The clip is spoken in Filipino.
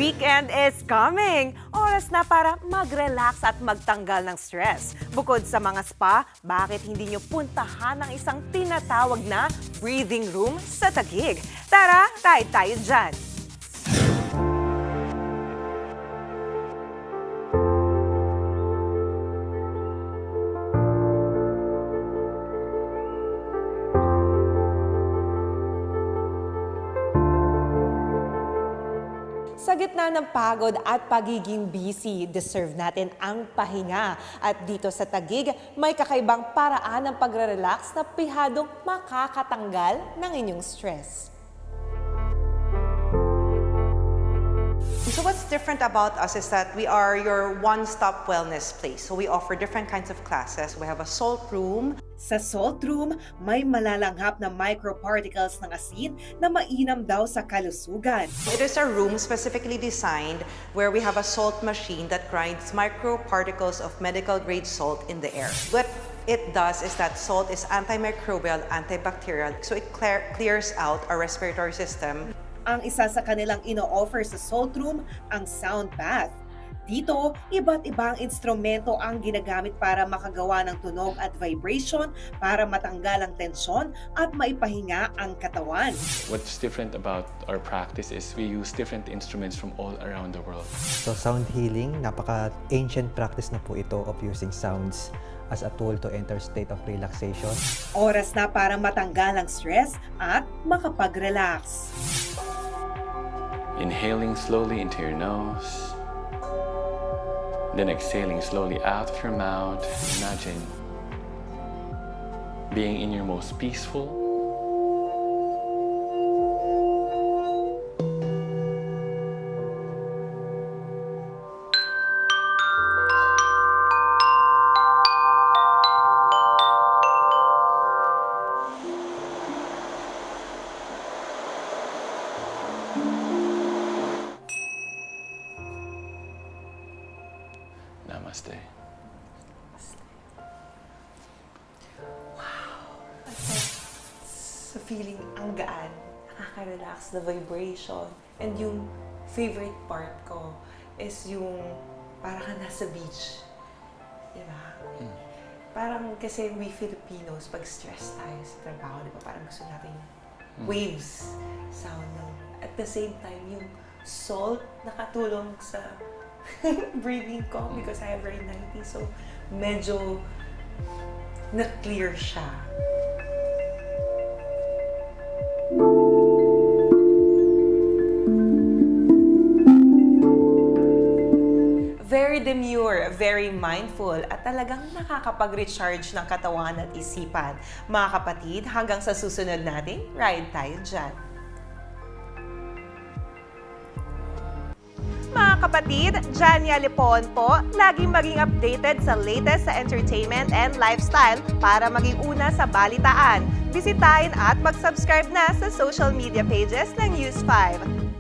Weekend is coming! Oras na para mag-relax at magtanggal ng stress. Bukod sa mga spa, bakit hindi nyo puntahan ang isang tinatawag na breathing room sa Taguig? Tara, ride tayo dyan! Sa gitna ng pagod at pagiging busy, deserve natin ang pahinga. At dito sa Taguig, may kakaibang paraan ng pagre-relax na pihadong makakatanggal ng inyong stress. So what's different about us is that we are your one-stop wellness place. So we offer different kinds of classes. We have a salt room. Sa salt room, may malalanghap na microparticles ng asin na mainam daw sa kalusugan. It is a room specifically designed where we have a salt machine that grinds microparticles of medical-grade salt in the air. What it does is that salt is antimicrobial, antibacterial, so it clears out our respiratory system. Ang isa sa kanilang ino-offer sa salt room, ang sound bath. Dito, iba't ibang instrumento ang ginagamit para makagawa ng tunog at vibration para matanggal ang tensyon at maipahinga ang katawan. What's different about our practice is we use different instruments from all around the world. So sound healing, napaka-ancient practice na po ito of using sounds as a tool to enter state of relaxation. Oras na para matanggal ang stress at makapag-relax. Inhaling slowly into your nose, then exhaling slowly out of your mouth. Imagine being in your most peaceful, Namaste. Sa feeling ang gaan, nakaka-relax, the vibration. And yung favorite part ko is yung parang ka nasa beach. Diba? Parang kasi we Filipinos, pag stress tayo sa trabaho, diba? Parang gusto natin waves sound ng. At the same time, yung salt nakatulong sa breathing ko because I have rhinitis. So, medyo na-clear siya. Very demure, very mindful, at talagang nakakapag-recharge ng katawan at isipan. Mga kapatid, hanggang sa susunod natin, ride tayo dyan. Mga kapatid, Jania Lipon po, laging maging updated sa latest sa entertainment and lifestyle para maging una sa balitaan. Bisitahin at mag-subscribe na sa social media pages ng News 5.